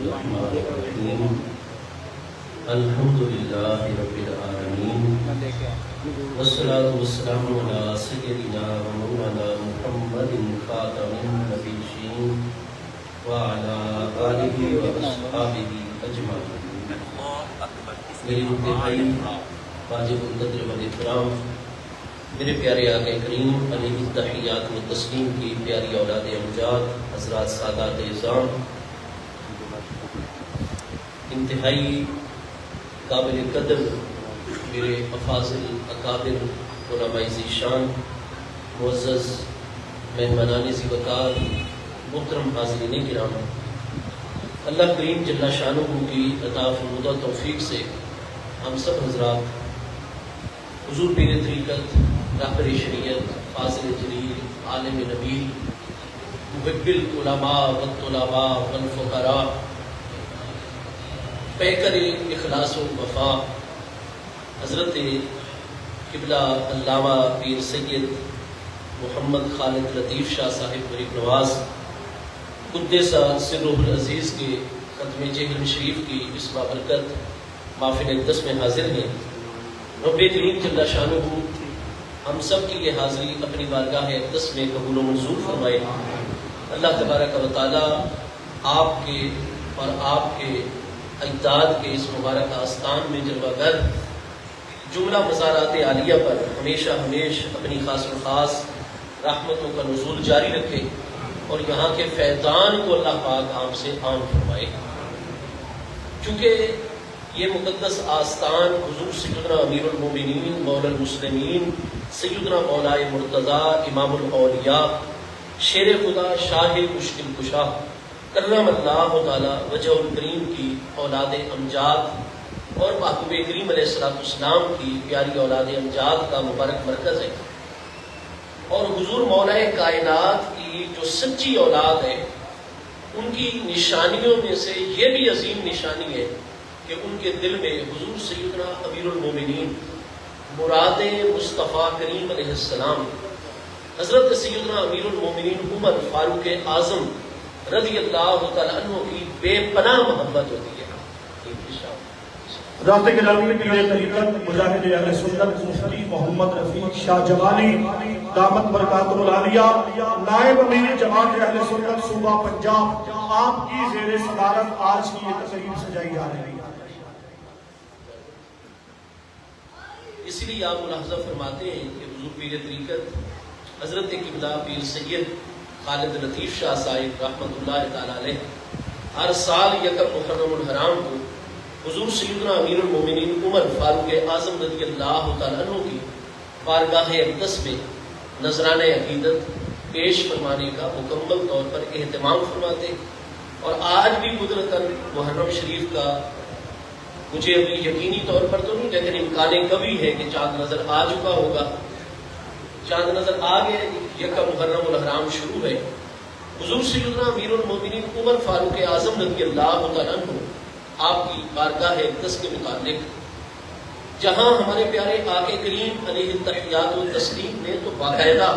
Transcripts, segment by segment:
الرحمن الرحیم الحمد للہ رب العالمین والصلاة والسلام علی سیدنا و مولانا محمد خاتم النبیین وعلی آلہ و اصحابہ اجمعین۔ میری انتہائی واجب القدر والاحترام میرے پیارے آقا کریم علیہ التحیات و تسلیم کی پیاری اولاد امجاد حضرات سادات اعظام، انتہائی قابل قدر میرے افاضل اکابر علماء ذیشان، معزز مہمانان ذی وقار، محترم حاضرین کرام، اللہ کریم جل شانہ کی عطا فرمودہ توفیق سے ہم سب حضرات حضور پیر طریقت، رہبر شریعت، فاضل جلیل، عالم نبیل، محب العلماء والطلباء والفقراء، پیکر اخلاص و وفا، حضرت قبلہ علامہ پیر سید محمد خالد لطیف شاہ صاحب غریب نواز قدس سرہ العزیز کے ختم جہل شریف کی اس بابرکت محفل اقدس میں حاضر ہیں۔ رب کریم جل شانہ ہم سب کی یہ حاضری اپنی بارگاہ اقدس میں قبول و منظور فرمائے۔ اللہ تبارک و تعالی آپ کے اور آپ کے اجداد کے اس مبارک آستان میں جلوہ گر جملہ مزارات عالیہ پر ہمیشہ اپنی خاص و خاص رحمتوں کا نزول جاری رکھے اور یہاں کے فیضان کو اللہ پاک عام سے عام فرمائے۔ چونکہ یہ مقدس آستان حضور سیدنا امیر المومنین مولا المسلمین سیدنا مولائے مرتضیٰ امام الاولیاء شیر خدا شاہ مشکل کشا کرم اللہ تعالی وجہ الکریم کی اولاد امجاد اور محبوب کریم علیہ السلام کی پیاری اولاد امجاد کا مبارک مرکز ہے، اور حضور مولائے کائنات کی جو سچی اولاد ہے ان کی نشانیوں میں سے یہ بھی عظیم نشانی ہے کہ ان کے دل میں حضور سیدنا امیر المومنین مراد مصطفیٰ کریم علیہ السلام حضرت سیدنا امیر المومنین عمر فاروق اعظم رضی اللہ تعالیٰ عنہ کی بے پناہ محبت ہوتی ہے۔ رابطے کے نامی پیر طریقت مجاہد اہل سنت مفتی محمد رفیق شاہ جمالی دامت برکاتہ العالیہ نائب امیر جماعت اہل سنت صوبہ پنجاب، آپ کی زیر صدارت آج کی یہ تقریب سجائی جا رہی ہے۔ اس لیے آپ ملاحظہ فرماتے ہیں کہ حضور پیر طریقت حضرت قبلہ پیر سید خالد لطیف شاہ صاحب رحمۃ اللہ تعالیٰ علیہ ہر سال یکم محرم الحرام کو حضور سیدنا امیر المومنین عمر فاروق اعظم رضی اللہ تعالیٰ عنہ کی بارگاہ اقدس میں نذرانہ عقیدت پیش فرمانے کا مکمل طور پر اہتمام فرماتے، اور آج بھی قدرتاً محرم شریف کا مجھے ابھی یقینی طور پر تو نہیں لیکن امکان کبھی ہے کہ چاند نظر آ چکا ہوگا، چاند نظر آ گیا، یکم محرم الحرام شروع ہے۔ حضور سیدنا امیر المومنین عمر فاروق اعظم رضی اللہ تعالیٰ عنہ آپ کی بارگاہ اقدس کے متعلق جہاں ہمارے پیارے آقا کریم علیہ التحیات و تسلیم نے تو باقاعدہ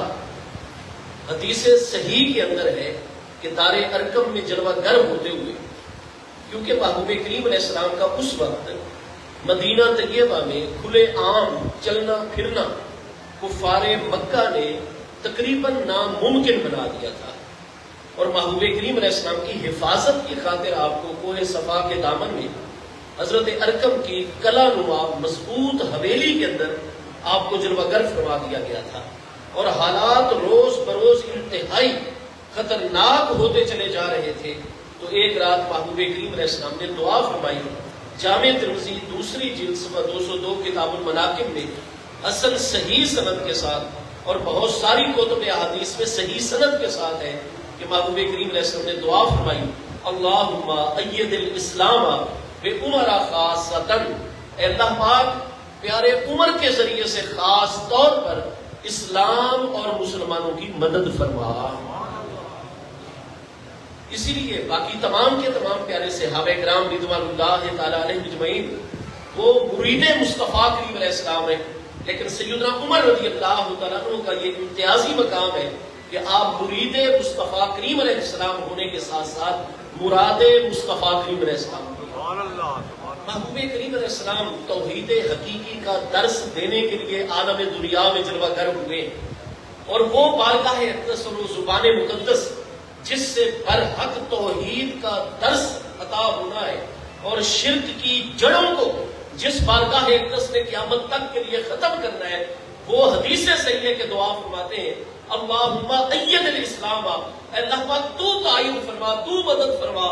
حدیث صحیح کے اندر ہے کہ دار ارقم میں جلوہ گر ہوتے ہوئے، کیونکہ محبوب کریم علیہ السلام کا اس وقت مدینہ طیبہ میں کھلے عام چلنا پھرنا کفار مکہ نے تقریباً ناممکن بنا دیا تھا، اور محبوب کریم علیہ السلام کی حفاظت کی خاطر آپ کو کوہ صفا کے دامن میں حضرت ارقم کی کلا نما مضبوط حویلی کے اندر آپ کو جلوہ گر فرما دیا گیا تھا، اور حالات روز بروز انتہائی خطرناک ہوتے چلے جا رہے تھے۔ تو ایک رات محبوب کریم علیہ السلام نے دعا فرمائی، جامع ترمذی دوسری جلد صفحہ 202 کتاب المناقب میں حسن صحیح سند کے ساتھ، اور بہت ساری کتب احادیث میں صحیح سند کے ساتھ ہے کہ محبوب کریم علیہ السلام نے دعا فرمائی، اللہم اید الاسلام بعمر خاصتاً، اے اللہ پاک پیارے عمر کے ذریعے سے خاص طور پر اسلام اور مسلمانوں کی مدد فرما۔ اسی لیے باقی تمام کے تمام پیارے صحابہ کرام رضوان اللہ تعالی علیہم اجمعین وہ مرید مصطفیٰ کریم علیہ السلام ہیں، لیکن سیدنا عمر رضی اللہ تعالیٰ عنہ کا یہ امتیازی مقام ہے کہ آپ مرید مصطفیٰ کریم علیہ السلام ہونے کے ساتھ ساتھ مراد مصطفیٰ کریم علیہ السلام. محبوب کریم علیہ السلام توحید حقیقی کا درس دینے کے لیے عالم دنیا میں جلوہ گر ہوئے، اور وہ بارگاہ اقدس اور وہ زبان مقدس جس سے برحق توحید کا درس عطا ہونا ہے اور شرک کی جڑوں کو جس بارگاہ اقدس نے قیامت تک کے لیے ختم کرنا ہے، وہ حدیث صحیح ہے کہ دعا فرماتے ہیں اللہم اید الاسلام، اللہ پاک تو تعین فرما، تو مدد فرما.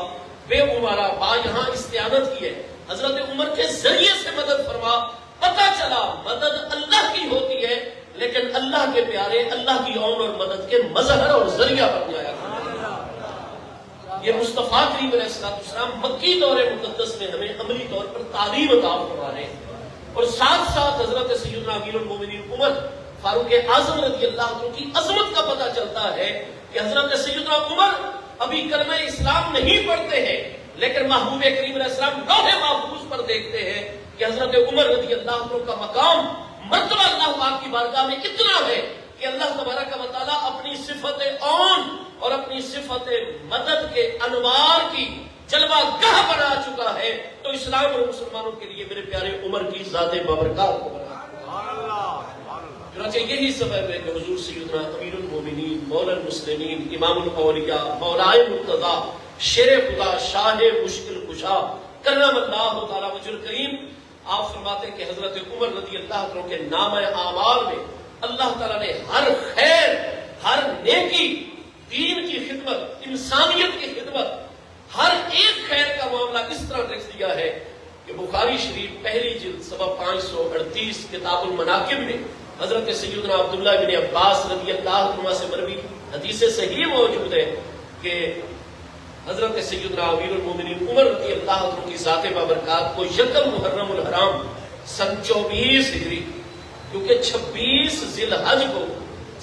بے عمرہ با یہاں استعانت کی ہے، حضرت عمر کے ذریعے سے مدد فرما. پتہ چلا مدد اللہ کی ہوتی ہے، لیکن اللہ کے پیارے اللہ کی عون اور مدد کے مظہر اور ذریعہ بن جایا. یہ مصطفیٰ کریم علیہ السلام مکی دور مقدس میں ہمیں عملی طور پر تعلیم عطا فرما رہے ہیں، اور ساتھ ساتھ حضرت سیدنا امیر المومنین عمر فاروق اعظم رضی اللہ عنہ کی عظمت کا پتہ چلتا ہے کہ حضرت سیدنا عمر ابھی کلمہ اسلام نہیں پڑھتے ہیں، لیکن محبوب کریم علیہ السلام لوح محفوظ پر دیکھتے ہیں کہ حضرت عمر رضی اللہ عنہ کا مقام مرتبہ اللہ پاک کی بارگاہ میں اتنا ہے کہ اللہ تبارک و تعالیٰ اپنی صفت عون اور اپنی صفت مدد کے انوار کی جلوہ گاہ بنا چکا ہے. تو اسلام اور مسلمانوں کے لیے میرے پیارے عمر کی ذات بابرکات کو بنا. چنانچہ یہی سبب ہے کہ حضور سیدنا امیر المومنین مولا المسلمین امام الاولیاء مولائے مرتضی شیر خدا شاہ مشکل کشا کرم اللہ تعالی وجہ الکریم، آپ فرماتے ہیں کہ حضرت عمر رضی اللہ عنہ کے نامہ اعمال میں اللہ تعالیٰ نے ہر خیر، ہر نیکی، دین کی خدمت، انسانیت کی خدمت، ہر ایک خیر کا معاملہ اس طرح لکھ دیا ہے کہ بخاری شریف پہلی جلد صفحہ 538 کتاب المناقب میں حضرت سیدنا عبداللہ بن عباس رضی اللہ عنہ سے مروی حدیث صحیح موجود ہے کہ حضرت سیدنا امیر المومنین عمر رضی اللہ عنہ کی ذات بابرکات کو یکم محرم الحرام سن 24 ہجری، کیونکہ 26 ذی الحج کو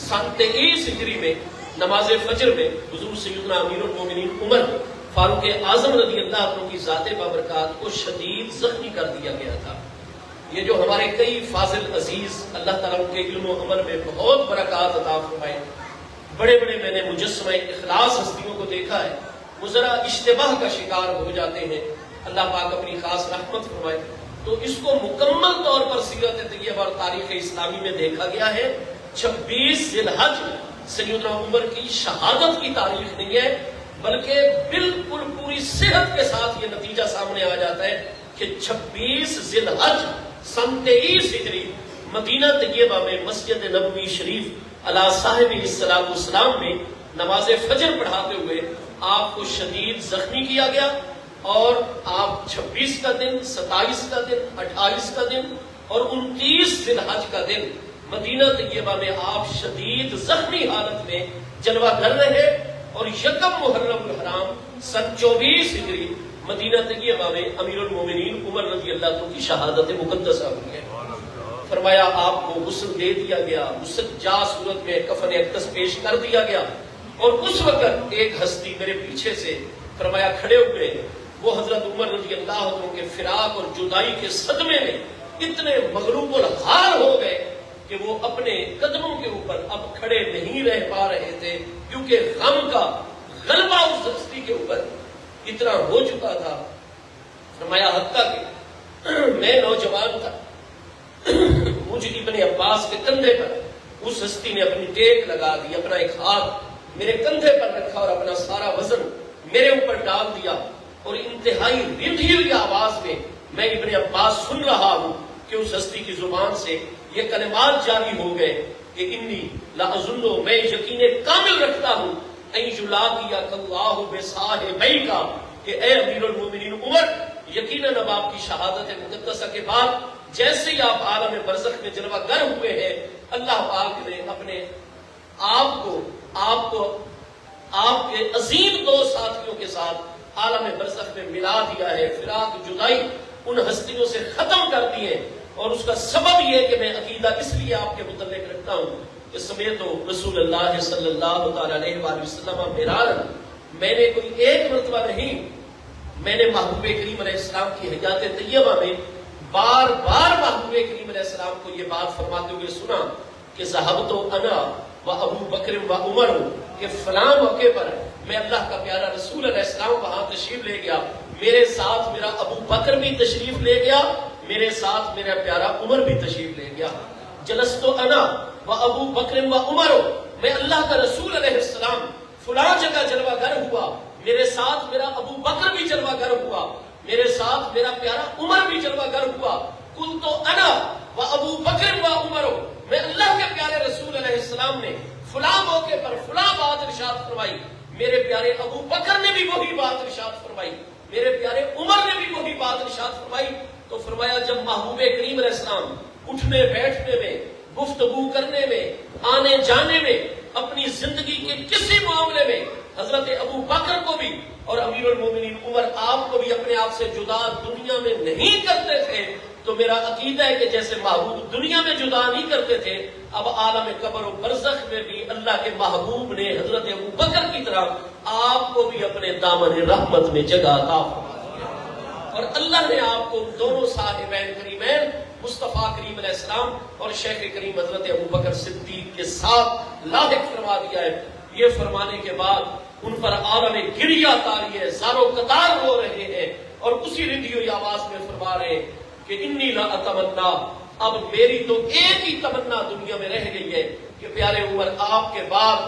سن 23 ہجری میں نماز فجر میں حضور سیدنا امیر المومنین عمر فاروق اعظم رضی اللہ عنہ کی ذات بابرکات کو شدید زخمی کر دیا گیا تھا. یہ جو ہمارے کئی فاضل عزیز اللہ تعالیٰ کے علم و عمل میں بہت برکات عطا فرمائے، بڑے بڑے میں نے مجسمہ اخلاص ہستیوں کو دیکھا ہے، وہ ذرا اشتباہ کا شکار ہو جاتے ہیں، اللہ پاک اپنی خاص رحمت فرمائے. تو اس کو مکمل طور پر سیرت طیبہ اور تاریخ اسلامی میں دیکھا گیا ہے. 26 ذی الحج سیدنا عمر کی شہادت کی تاریخ نہیں ہے، بلکہ بالکل پوری صحت کے ساتھ یہ نتیجہ سامنے آ جاتا ہے کہ 26 ذی الحج سن 23 ہجری مدینہ طیبہ میں مسجد نبوی شریف علی صاحب الصلاۃ والسلام میں نماز فجر پڑھاتے ہوئے آپ کو شدید زخمی کیا گیا، اور آپ 26 کا دن، 27 کا دن، 28 کا دن اور 29 ذی الحج کا دن مدینہ طیبہ میں آپ شدید زخمی حالت میں جلوہ گر رہے، اور یکم محرم الحرام سن 24 ہجری مدینہ طیبہ میں امیر المومنین عمر رضی اللہ عنہ کی شہادت مقدسہ ہوئی ہے. فرمایا آپ کو غسل دے دیا گیا، مسجع صورت میں کفن اقدس پیش کر دیا گیا، اور اس وقت ایک ہستی میرے پیچھے سے فرمایا کھڑے ہوئے، وہ حضرت عمر رضی اللہ عنہ کے فراق اور جدائی کے صدمے میں اتنے مغلوب الحال ہو گئے کہ وہ اپنے قدموں کے اوپر اب کھڑے نہیں رہ پا رہے تھے، کیونکہ غم کا غلبہ اس ہستی کے اوپر اتنا ہو چکا تھا. فرمایا حتیٰ کہ میں نوجوان تھا، مجھے ابن عباس کے کندھے پر اس ہستی نے اپنی ٹیک لگا دی، اپنا ایک ہاتھ میرے کندھے پر رکھا اور اپنا سارا وزن میرے اوپر ڈال دیا، اور انتہائی رندھی ہوئی آواز میں میں ابن عباس سن رہا ہوں کہ اس ہستی کی زبان سے یہ کلمات جاری ہو گئے کہ انی لاظن، میں یقین کامل رکھتا ہوں ان یلاقیک اللہ بصاحبیک، کہ اے امیر المومنین عمر، یقیناً اب آپ کی شہادت مقدسہ کے بعد جیسے ہی آپ عالم برزخ میں جلوہ گر ہوئے ہیں، اللہ پاک نے اپنے آپ کو آپ کے عظیم دو ساتھیوں کے ساتھ عالم برزخ میں ملا دیا ہے. فراق جدائی ان ہستیوں سے ختم کر دی ہے، اور اس کا سبب یہ ہے کہ میں عقیدہ اس لیے آپ کے متعلق رکھتا ہوں کہ سمیت رسول اللہ صلی اللہ تعالی علیہ وآلہ وسلم مرارا، میں نے کوئی ایک مرتبہ نہیں، میں نے محبوب کریم علیہ السلام کی حیات طیبہ میں بار بار محبوب کریم علیہ السلام کو یہ بات فرماتے ہوئے سنا کہ ذہبت انا و ابو بکر و عمر، کہ فلاں موقع پر میں اللہ کا پیارا رسول علیہ السلام وہاں تشریف لے گیا، میرے ساتھ میرا ابو بکر بھی تشریف لے گیا، میرے ساتھ میرا پیارا عمر بھی تشریف لے گیا۔ جلست انا و ابو بکر و عمر، میں اللہ کا رسول علیہ السلام فلاں جگہ جلوہ گر ہوا، میرے ساتھ میرا ابو بکر بھی جلوہ گر ہوا، میرے ساتھ میرا پیارا عمر بھی جلوہ گر ہوا۔ قلت انا و ابو بکر و عمر، میں اللہ کے پیارے رسول علیہ السلام نے فلاں موقع پر فلاں بات ارشاد فرمائی، میرے پیارے ابو بکر نے بھی وہی بات ارشاد فرمائی، میرے پیارے عمر نے بھی وہی بات ارشاد فرمائی۔ تو فرمایا جب محبوب کریم علیہ السلام اٹھنے بیٹھنے میں، گفتگو کرنے میں، آنے جانے میں، اپنی زندگی کے کسی معاملے میں حضرت ابو بکر کو بھی اور امیر المومنین عمر آپ کو بھی اپنے آپ سے جدا دنیا میں نہیں کرتے تھے، تو میرا عقیدہ ہے کہ جیسے محبوب دنیا میں جدا نہیں کرتے تھے، اب عالم قبر و برزخ میں بھی اللہ کے محبوب نے حضرت ابو بکر کی طرح آپ کو بھی اپنے دامن رحمت میں جگہ عطا فرما دیا، اور اللہ نے آپ کو دونوں صاحبین کریمین مصطفیٰ کریم علیہ السلام اور شیخ کریم حضرت ابو بکر صدیق کے ساتھ لاحق فرما دیا ہے۔ یہ فرمانے کے بعد ان پر عالم گریہ طاری ہے، زارو قطار رو رہے ہیں، اور اسی رندی ہوئی آواز میں فرما رہے ہیں کہ انی لا اتمنا، اب میری تو ایک ہی تمنا دنیا میں رہ گئی ہے کہ پیارے عمر آپ کے بعد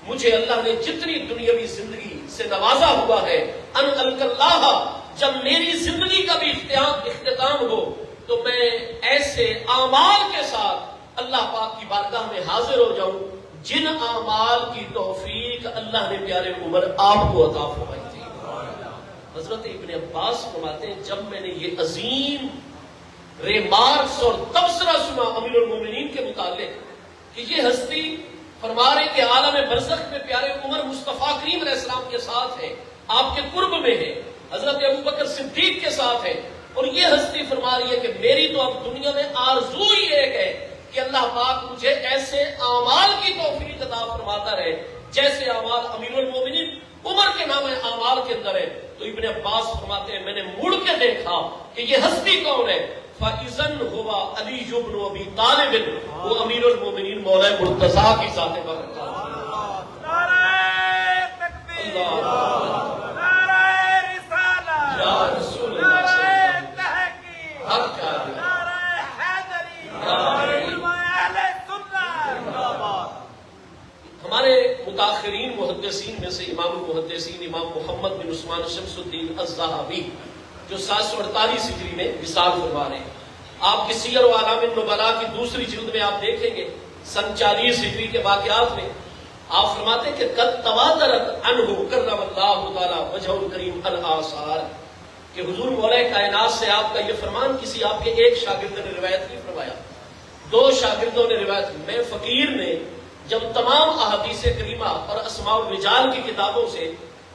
مجھے اللہ نے جتنی دنیاوی زندگی سے نوازا ہوا ہے، ان اللہ، جب میری زندگی کا بھی اختتام ہو تو میں ایسے اعمال کے ساتھ اللہ پاک کی بارگاہ میں حاضر ہو جاؤں جن اعمال کی توفیق اللہ نے پیارے عمر آپ کو عطا فرمائی تھی۔ حضرت ابن عباس فرماتے ہیں جب میں نے یہ عظیم ریمارکس اور تبصرہ سنا امیر المومنین کے متعلق کہ یہ ہستی فرما رہے کہ عالم برزخ میں پیارے عمر مصطفیٰ کریم علیہ السلام کے ساتھ ہے، آپ کے قرب میں ہے، حضرت ابو بکر صدیق کے ساتھ ہے، اور یہ ہستی فرما رہی ہے کہ میری تو اب دنیا میں آرزو ہی ایک ہے کہ اللہ پاک مجھے ایسے اعمال کی توفیق عطا فرماتا رہے جیسے اعمال امیر المومنین عمر کے نام اعمال کے اندر ہے۔ تو ابن عباس فرماتے ہیں میں نے مڑ کے دیکھا کہ یہ ہستی کون ہے، فَإِذَنْ هُوَ عَلِيُّ بْنُ أَبِي طَالِبٍ، وہ امیر المومنین مولا مرتضیٰ کی ذات برکات۔ نعرہ تکبیر، نعرہ رسالت، یا رسول اللہ صلی اللہ علیہ نعرہ تحقیق، حق کا نعرہ حیدری، نعرہ علماء اہل سنت۔ ہمارے متاخرین محدثین میں سے امام المحدثین امام محمد بن عثمان شمس الدین الذہبی جو 748 ہجری میں وصال فرما رہے ہیں، آپ کی سیر و اعلام النبلاء کی دوسری جلد میں آپ دیکھیں گے سن 40 ہجری کے واقعات میں آپ فرماتے ہیں کہ قد تواترت عنہ کرم اللہ تعالی وجہ الکریم الآثار، کہ حضور مولا کائنات سے آپ کا یہ فرمان کسی آپ کے ایک شاگرد نے روایت نہیں فرمایا، 2 شاگردوں نے روایت، میں فقیر نے جب تمام احادیث کریمہ اور اسماء الرجال کی کتابوں سے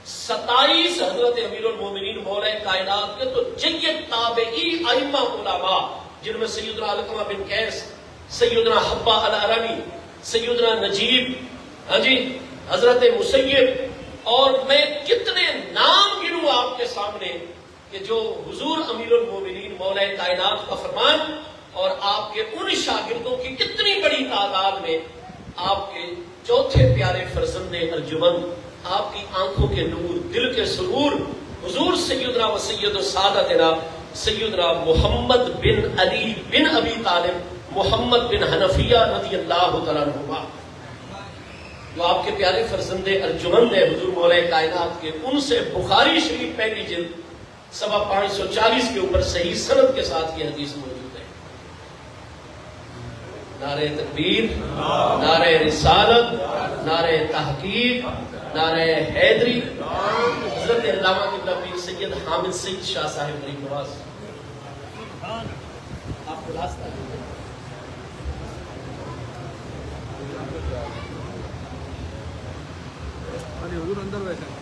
27 حضرت امیر المومنین مولا کائنات کے تو جید تابعی ائمہ علماء جن میں سیدنا علقمہ بن قیس، سیدنا حبہ العربی، سیدنا نجیب، حضرت مسیب، اور میں کتنے نام گنوں آپ کے سامنے کہ جو حضور امیر المومنین مولا کائنات کا فرمان اور آپ کے ان شاگردوں کی کتنی بڑی تعداد میں آپ کے چوتھے پیارے فرزند ارجمند، آپ کی آنکھوں کے نور، دل کے سرور، حضور سیدنا و سید السادتنا سیدنا محمد بن علی بن ابی طالب محمد بن حنفیہ رضی اللہ تعالیٰ عنہما، جو آپ کے پیارے فرزند ارجمند ہے حضور مولا کائنات کے، ان سے بخاری شریف پہلی جلد 540 کے اوپر صحیح سند کے ساتھ یہ حدیث موجود ہے۔ نعرہ تکبیر، نعرہ رسالت، نعرہ تحقیق، نعرہ حیدری، حضرت علامہ قبلہ پیر سید حامد سید شاہ صاحب غریب نواز۔ آپ کو راستہ حضور اندر بیٹھے۔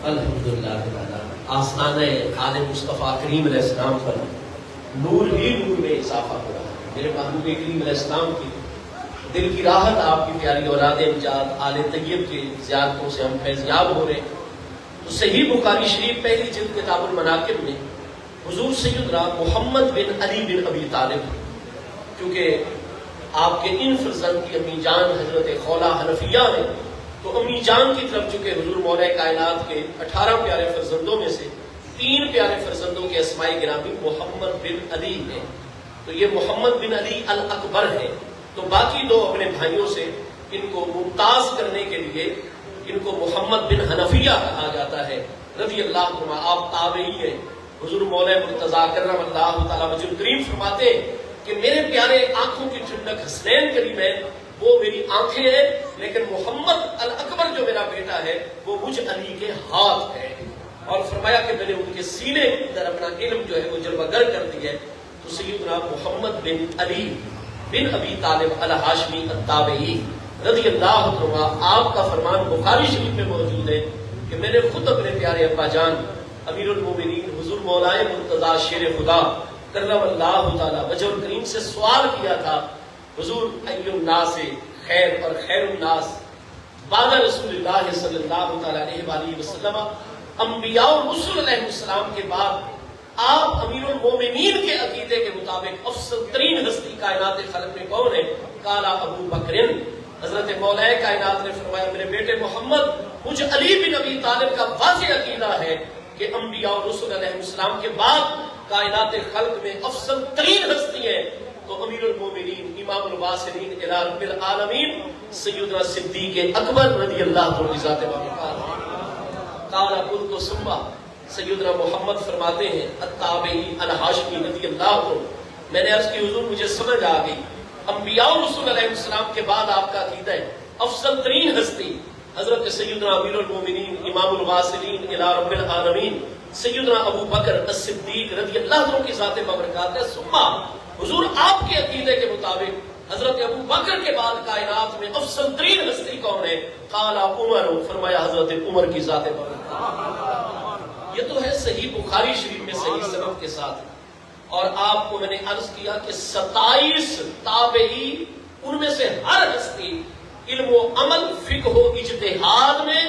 الحمدللہ تعالیٰ آسانہ آل مصطفیٰ کریم علیہ السلام پر نور ہی نور میں اضافہ ہو رہا ہے. میرے محبوب کریم علیہ السلام کی دل کی راحت، آپ کی پیاری اولاد امجاد آل طیب کے زیارتوں سے ہم فیضیاب ہو رہے ہیں. تو صحیح بخاری شریف پہلی جلد کتاب المناقب میں حضور سیدنا محمد بن علی بن ابی طالب، کیونکہ آپ کے ان فرزند کی امی جان حضرت خولہ حنفیہ ہیں، تو امی جان کی طرف چونکہ حضور مولا کائنات کے 18 پیارے فرزندوں میں سے 3 پیارے فرزندوں کے اسماء گرامی محمد بن علی ہیں، تو یہ محمد بن علی الاکبر ہیں. تو باقی 2 اپنے بھائیوں سے ان کو ممتاز کرنے کے لیے ان کو محمد بن حنفیہ کہا جاتا ہے رضی اللہ عنہ. آپ تابعی ہیں. حضور مولا مرتضیٰ کرم اللہ تعالیٰ وجہ کریم فرماتے کہ میرے پیارے آنکھوں کی ٹھنڈک حسنین کریم ہے، وہ میری آنکھیں ہیں، لیکن محمد الاکبر جو میرا بیٹا ہے وہ مجھ علی کے ہاتھ ہے. اور فرمایا کہ میں نے ان کے سینے کے اندر اپنا علم جو ہے وہ جلوہ گر کر دیا ہے. تو سیدنا محمد بن علی بن ابی طالب الہاشمی التابعی رضی اللہ عنہ، آپ کا فرمان بخاری شریف میں موجود ہے کہ میں نے خود اپنے پیارے ابا جان امیر المومنین حضور مولا مرتضیٰ شیر خدا کرم اللہ تعالی وجہ کریم سے سوال کیا تھا، حضور ای الناس خیر اور خیر الناس بعد رسول اللہ صلی اللہ تعالی علیہ وآلہ وسلم، انبیاء اور رسول علیہ السلام کے بعد آپ امیر المومنین کے عقیدے کے مطابق افضل ترین ہستی کائنات خلق میں کون ہے؟ قالا ابو بکر. حضرت مولا کائنات نے فرمایا میرے بیٹے محمد، مجھ علی بن ابی طالب کا واضح عقیدہ ہے کہ انبیاء اور رسول علیہ السلام کے بعد کائنات خلق میں افضل ترین ہستی ہے تو امیر المومنین امام الواصلین الی رب العالمین سیدنا صدیق اکبر رضی اللہ عنہ ذات بابرکات. قال قلت ثم، سیدنا محمد فرماتے ہیں التابعی الہاشمی رضی اللہ عنہ، میں نے عرض کی حضور مجھے سمجھ آ گئی، انبیاء و رسول علیہ السلام کے بعد آپ کا عقیدہ ہے افضل ترین ہستی حضرت سیدنا امیر المومنین امام الواصلین الی رب العالمین سیدنا ابو بکر الصدیق رضی اللہ عنہ کی ذات بابرکات ہے. ثم، حضور آپ کے عقیدے کے مطابق حضرت ابو بکر کے بعد کائنات میں افضل ترین ہستی کون ہے؟ قال عمر، فرمایا حضرت عمر کی ذات بابرکات. یہ تو ہے صحیح بخاری شریف میں صحیح سند کے ساتھ. اور آپ کو میں نے عرض کیا کہ 27 تابعی، ان میں سے ہر ہستی علم و عمل فقہ و اجتہاد میں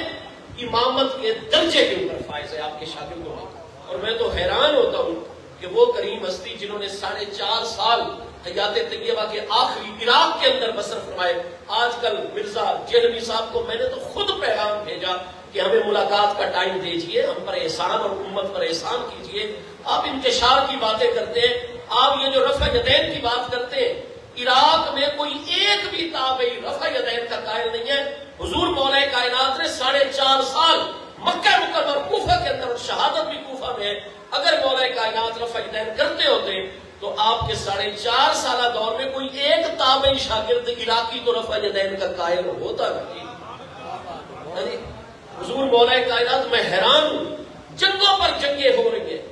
امامت کے درجے کے اوپر فائز ہے آپ کے شاگردوں میں. اور میں تو حیران ہوتا ہوں کہ وہ کریم ہستی جنہوں نے 4.5 سال حیات طیبہ کے آخری عراق کے اندر بسر فرمائے، آج کل مرزا جہلوی صاحب کو میں نے تو خود پیغام بھیجا کہ ہمیں ملاقات کا ٹائم دیجئے، ہم پر احسان اور امت پر احسان کیجئے. آپ انتشار کی باتیں کرتے ہیں، آپ یہ جو رفع یدین کی بات کرتے ہیں، عراق میں کوئی ایک بھی تابعی رفع یدین کا قائل نہیں ہے. حضور مولا کائنات نے 4.5 سال مکہ مکرمہ اور کوفہ کے اندر، اور شہادت بھی کوفہ میں ہے. اگر مولا کائنات رفع یدین کرتے ہوتے تو آپ کے 4.5 سالہ دور میں کوئی ایک تابعی شاگرد عراقی تو رفع یدین کا قائل ہوتا نہیں. حضور مولا کائنات میں حیران ہوں، جنگوں پر جنگیں ہو رہی ہیں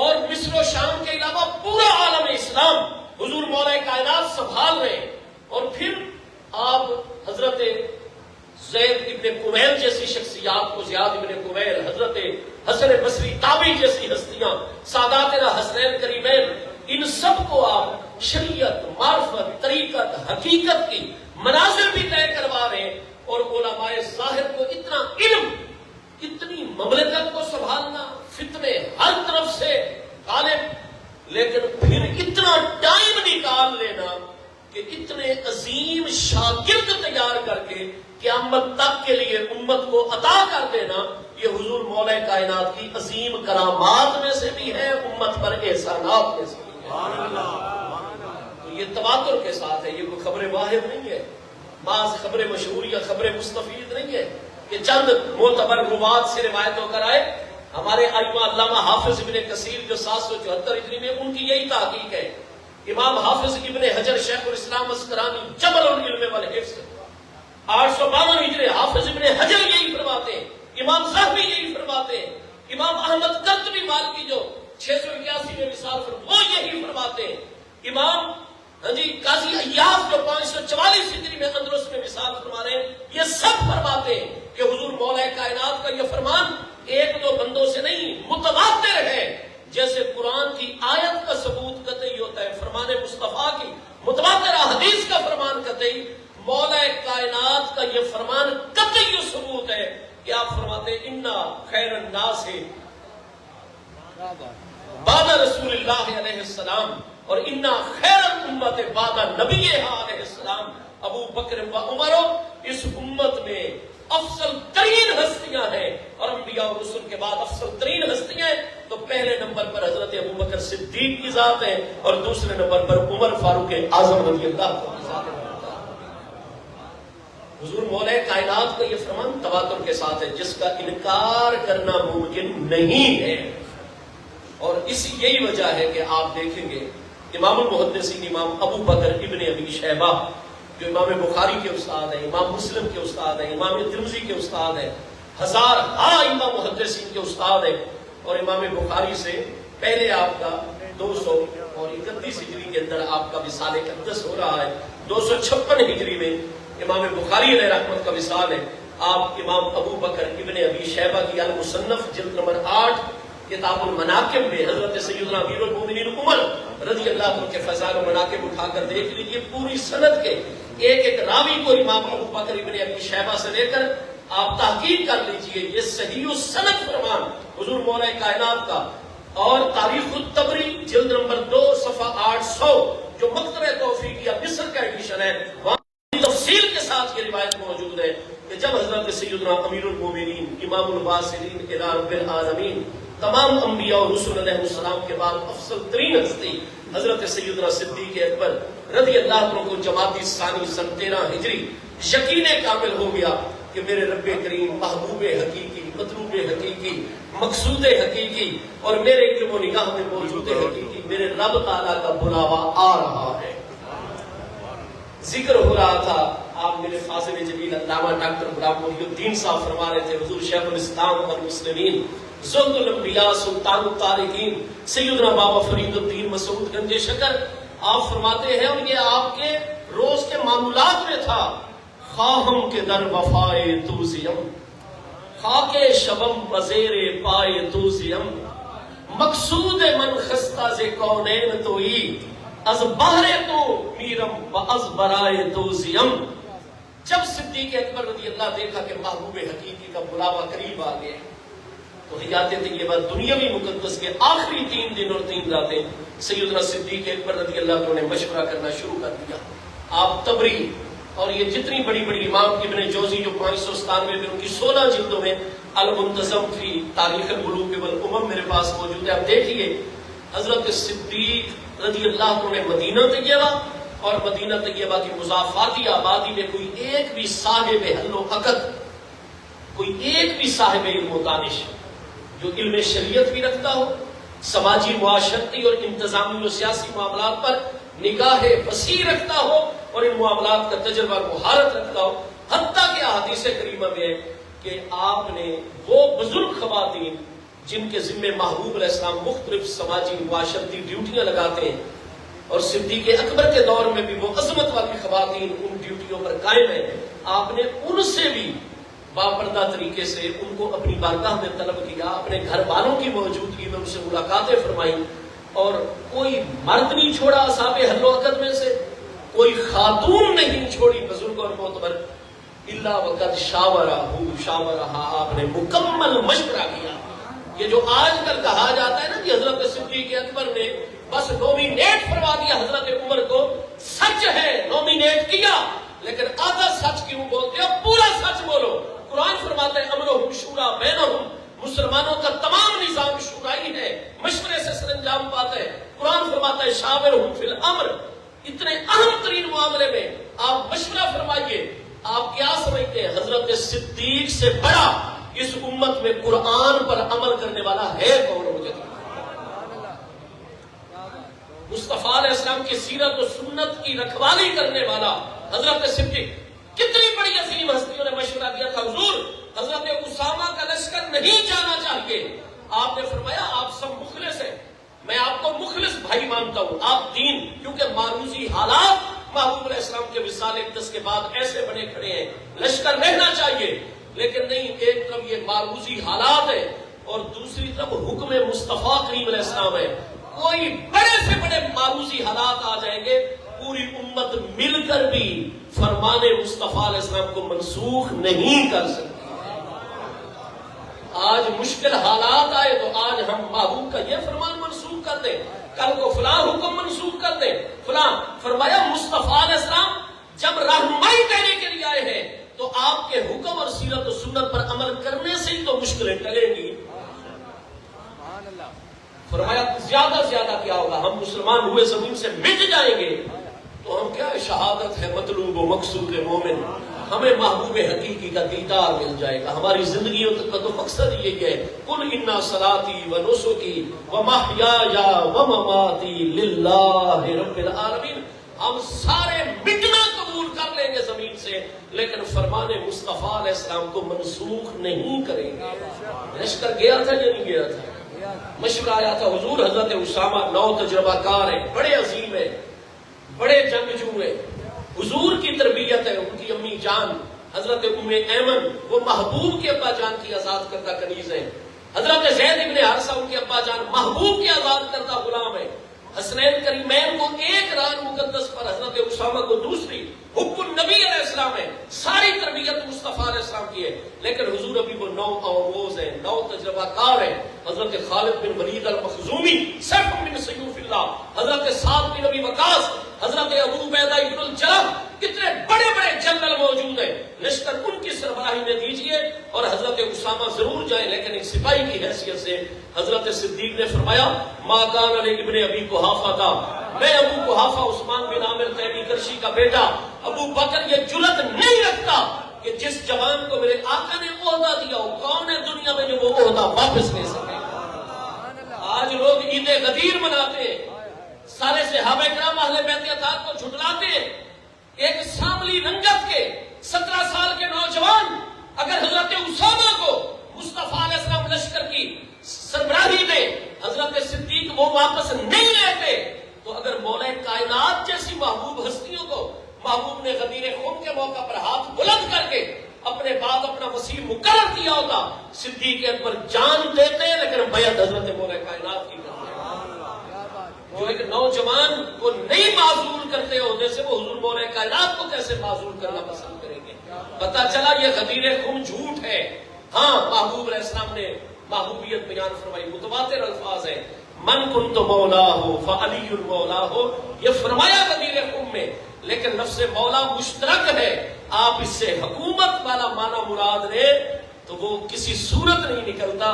اور مصر و شام کے علاوہ پورا عالم اسلام حضور مولا کائنات سنبھال رہے ہیں. اور پھر آپ حضرت زید ابن قمیل جیسی شخصیات کو، زیاد ابن قمیل، حضرت حسن بصری تابعی جیسی ہستیاں، ساداتنا حسنین کریمین، ان سب کو آپ شریعت، معرفت، طریقت، حقیقت کی منازل بھی طے کروا رہے ہیں. اور علماء ظاہر کو اتنا علم، اتنی مملکت کو سنبھالنا، فتنے ہر طرف سے غالب، لیکن پھر اتنا ٹائم نکال لینا کہ اتنے عظیم شاگرد تیار کر کے قیامت تک کے لیے امت کو عطا کر دینا، یہ حضور مولا کائنات کی عظیم کرامات میں سے بھی ہے، امت پر احسانات میں سے بھی ہے. تو یہ تواتر کے ساتھ ہے، یہ کوئی خبر واحد نہیں ہے، بعض خبر مشہور یا خبر مستفید نہیں ہے کہ چند معتبر روات سے روایت ہو کر آئے. ہمارے ائمہ علامہ حافظ ابن کثیر جو 774 ہجری میں، ان کی یہی تحقیق ہے. امام حافظ ابن حجر شیخ الاسلام عسقلانی جبل العلم والحفظ 852 ہجری، حافظ ابن حجر یہی فرماتے ہیں، امام ذہبی یہی فرماتے ہیں، امام احمد قرطبی مالکی جو 681 میں وصال فرماتے وہ یہی فرماتے ہیں، امام قاضی ایاز جو 544 ہجری میں اندلس میں وصال فرما رہے ہیں، یہ سب فرماتے ہیں کہ حضور مولا کائنات کا یہ فرمان دو بندوں سے نہیں، متواتر ہے، جیسے قرآن کی آیت کا ثبوت قطعی ہوتا ہے، فرمان مصطفیٰ کی متواتر حدیث کا فرمان قطعی، مولا کائنات کا یہ فرمان قطعی ثبوت ہے کہ آپ فرماتے ہیں انا خیر الناس بعد رسول اللہ علیہ السلام، اور انا خیر الامت بعد نبی علیہ السلام ابو بکر و عمر، اس امت میں افضل ترین ہستیاں ہیں، اور انبیاء اور رسل کے بعد افضل ترین ہستیاں ہیں، تو پہلے نمبر پر حضرت ابو بکر صدیق کی ذات ہے، اور دوسرے نمبر پر عمر فاروق اعظم رضی اللہ عنہ کی ذات ہے۔ حضور مولا کائنات کا یہ فرمان تواتر کے ساتھ ہے، جس کا انکار کرنا ممکن نہیں ہے، اور اسی یہی وجہ ہے کہ آپ دیکھیں گے امام المحدثین امام ابو بکر ابن ابی شیبہ جو امام بخاری کے استاد ہیں، امام مسلم کے استاد ہیں، امام ترمذی کے استاد ہیں، ہزار امام محدثین کے استاد ہیں، اور امام بخاری سے پہلے آپ کا 231 ہجری کے اندر آپ کا وصال اقدس ہو رہا ہے، 256 ہجری میں امام بخاری علیہ رحمت کا وصال ہے۔ آپ امام ابو بکر ابن ابی شیبہ کی المصنف جلد نمبر 8 کتاب المناقب میں حضرت سیدنا امیر المومنین عمر رضی اللہ عنہ کے فضائل و مناقب اٹھا کر دیکھ لیجیے، پوری سند کے ایک ایک راوی کو امام ابو بکر ابن ابی شیبہ سے لے کر آپ تحقیق کر لیجئے، یہ صحیح السند فرمان حضور مولا کائنات کا۔ اور تاریخ الطبری جلد نمبر 2 صفحہ 800 جو مکتبہ توفیقیہ مصر کا ایڈیشن ہے، وہاں تفصیل کے ساتھ یہ روایت موجود ہے کہ جب حضرت سیدنا امیر المومنین امام الواصلین الی رب العالمین تمام انبیاء اور رسول علیہ السلام کے بعد افضل ترین ہستی حضرت سیدنا صدیق اکبر رضی اللہ عنہ کو جمادی ثانی سن 13 ہجری یقین کامل ہو گیا کہ میرے رب کریم محبوب حقیقی، مطلوب حقیقی، مقصود حقیقی اور میرے علم و نگاہ میں موجود حقیقی میرے رب تعالیٰ کا بلاوا آ رہا ہے۔ ذکر ہو رہا تھا، آپ میرے فاضل جلیل علامہ ڈاکٹر غلام محی الدین صاحب فرما رہے تھے، حضور شیخ الاسلام والمسلمین زہد الانبیاء سلطان الطارقین سیدنا بابا فرید الدین مسعود گنج شکر آپ فرماتے ہیں، اور یہ آپ کے روز کے معمولات میں تھا، خواہم کے در وفائے توزیم، خاک شبم بزیر پائے توزیم، مقصود من خستہ ز کونین توئی، از بہر تو میرم و از برائے توزیم۔ جب صدیق اکبر رضی اللہ دیکھا کہ محبوب حقیقی کا بلاوا قریب آ گیا تو حیات طیبہ دنیاوی مقدس کے آخری 3 دن اور 3 راتیں سیدنا صدیق اکبر رضی اللہ عنہ نے مشورہ کرنا شروع کر دیا۔ آپ تبری اور یہ جتنی بڑی بڑی امام ابن جوزی جو 597 میں ان کی 16 جلدوں میں المنتظم فی تاریخ الملوک والامم میرے پاس موجود ہے، آپ دیکھیے حضرت صدیق رضی اللہ عنہ نے مدینہ طیبہ اور مدینہ طیبہ کی مضافاتی آبادی میں کوئی ایک بھی صاحب حل و عقد، کوئی ایک بھی صاحب علم و دانش جو علم شریعت بھی رکھتا ہو، سماجی معاشرتی اور انتظامی و سیاسی معاملات پر نگاہ وسیع رکھتا ہو اور ان معاملات کا تجربہ مہارت رکھتا ہو، حتیٰ کہ احادیث کریمہ میں ہے کہ آپ نے وہ بزرگ خواتین جن کے ذمہ محبوب علیہ السلام مختلف سماجی معاشرتی ڈیوٹیاں لگاتے ہیں، اور صدیق اکبر کے دور میں بھی وہ عظمت والی خواتین ان ڈیوٹیوں پر قائم ہیں، آپ نے ان سے بھی باپردہ طریقے سے ان کو اپنی بارگاہ میں طلب کیا، اپنے گھر والوں کی موجودگی میں ان سے ملاقاتیں فرمائی، اور کوئی مرد نہیں چھوڑا اصحاب حل و عقد میں سے، کوئی خاتون نہیں چھوڑی بزرگ اور معتبر، الا وقد شاورہ آپ نے مکمل مشورہ کیا۔ یہ جو آج کل کہا جاتا ہے نا کہ حضرت صدیق اکبر نے بس نومینیٹ فرما دیا حضرت عمر کو، سچ ہے نومینیٹ کیا، لیکن آدھا سچ کیوں بولتے ہو؟ پورا سچ بولو۔ قرآن فرماتا ہے امرہم شورا بینہم، مسلمانوں کا تمام نظام شورائی ہے، مشورے سے سر انجام پاتا ہے۔ قرآن فرماتا ہے شاورہم فی الامر، اتنے اہم ترین معاملے میں آپ مشورہ فرمائیے۔ آپ کیا سمجھتے ہیں حضرت صدیق سے بڑا اس امت میں قرآن پر عمل کرنے والا ہے کون؟ مجھے مصطفیٰ علیہ السلام کی سیرت و سنت کی رکھوالی کرنے والا حضرت صدیق، کتنی بڑی عظیم ہستیوں نے مشورہ دیا تھا، حضور حضرت اسامہ کا لشکر نہیں جانا چاہیے، آپ نے فرمایا آپ سب مخلص ہیں، میں آپ کو مخلص بھائی مانتا ہوں، آپ دین، کیونکہ معروضی حالات محبوب علیہ السلام کے وصال اقدس کے بعد ایسے بنے کھڑے ہیں، لشکر رہنا چاہیے، لیکن نہیں، ایک طرف یہ معروضی حالات ہے اور دوسری طرف حکم مصطفیٰ کریم علیہ السلام ہے. کوئی بڑے سے بڑے معروضی حالات آ جائیں گے، پوری امت مل کر بھی فرمان مصطفیٰ علیہ السلام کو منسوخ نہیں کر سکتی. آج مشکل حالات آئے تو آج ہم محبوب کا یہ فرمان منسوخ کر دیں، کل کو فلاں حکم منسوخ کر دیں، فلاں. فرمایا مصطفیٰ علیہ السلام جب رہنمائی دینے کے لیے آئے ہیں تو آپ کے حکم اور سیرت و سنت پر عمل کرنے سے ہی تو مشکلیں ٹلیں گی. فرمایا زیادہ زیادہ کیا ہوگا، ہم مسلمان ہوئے زمین سے مٹ جائیں گے تو ہم کیا شہادت ہے مطلوب و مقصود مومن، ہمیں محبوب حقیقی کا دیدار مل جائے گا. ہماری زندگیوں کا تو مقصد یہ ہے، قل ان صلاتی و نسکی و محیای و مماتی للہ رب العالمین. ہم سارے مٹنا قبول کر لیں گے زمین سے، لیکن فرمان مصطفیٰ علیہ السلام کو منسوخ نہیں کریں گے. لشکر گیا تھا یا نہیں گیا تھا؟ مشورہ آیا تھا. حضور حضرت اسامہ 9 تجربہ کار ہیں، بڑے عظیم ہیں، بڑے جنگجو ہیں. حضور کی تربیت ہے. ان کی امی جان حضرت ام ایمن وہ محبوب کے ابا جان کی آزاد کردہ کنیز ہیں. حضرت زید ابن حارثہ ان کے ابا جان محبوب کے آزاد کردہ غلام ہیں. حسنین کریمین کو ایک ران مقدس پر، حضرت اسامہ کو دوسری. حب النبی علیہ السلام ہے، ساری تربیت مصطفیٰ علیہ السلام کی ہے. لیکن حضور ابھی وہ 9 آموز ہیں، 9 تجربہ کار ہیں. حضرت خالد بن ولید المخزومی سیف من سیوف اللہ، حضرت سعد بن ابی وقاص، حضرت ابو عبیدہ ابن الجراح، کتنے بڑے بڑے جنرل موجود ہیں. لشکر ان کی سربراہی میں دیجئے اور حضرت اسامہ ضرور جائیں، لیکن ایک سپاہی کی حیثیت سے. حضرت صدیق نے فرمایا ما کان علی ابن ابی قحافہ تھا، میں ابو قحافہ عثمان بن عامر تیمی کرشی کا بیٹا ابو بکر یہ جرأت نہیں رکھتا کہ جس جوان کو میرے آقا نے عہدہ دیا ہو، کون ہے دنیا میں جو وہ عہدہ واپس لے سکے. آج لوگ عید غدیر مناتے ہیں، سارے صحابہ کرام اہل بیت اطہار کو جھٹلاتے ہیں. ایک شاملی رنگت کے 17 سال کے نوجوان اگر حضرت اسامہ کو مصطفیٰ علیہ السلام لشکر کی سربراہی میں حضرت صدیق وہ واپس نہیں لیتے، تو اگر مولا کائنات جیسی محبوب ہستیوں کو محبوب نے غدیر خم کے موقع پر ہاتھ بلند کر کے اپنے بعد اپنا وسیع مقرر کیا ہوتا، صدیق اکبر جان دیتے لیکن بیعت حضرت مولا کائنات کی کرتے. جو ایک نوجوان کو نہیں معذور کرتے ہونے سے وہ حضور مولا کائنات کو کیسے معذور کرنا پسند کریں گے؟ پتا چلا یہ غدیر خم جھوٹ ہے. ہاں محبوب علیہ السلام نے محبوبیت بیان فرمائی، متواتر الفاظ ہیں، من کنت مولا ہو فعلی المولا ہو، یہ فرمایا غدیر خم میں. لیکن لفظ مولا مشترک ہے، آپ اس سے حکومت والا معنی مراد لے تو وہ کسی صورت نہیں نکلتا.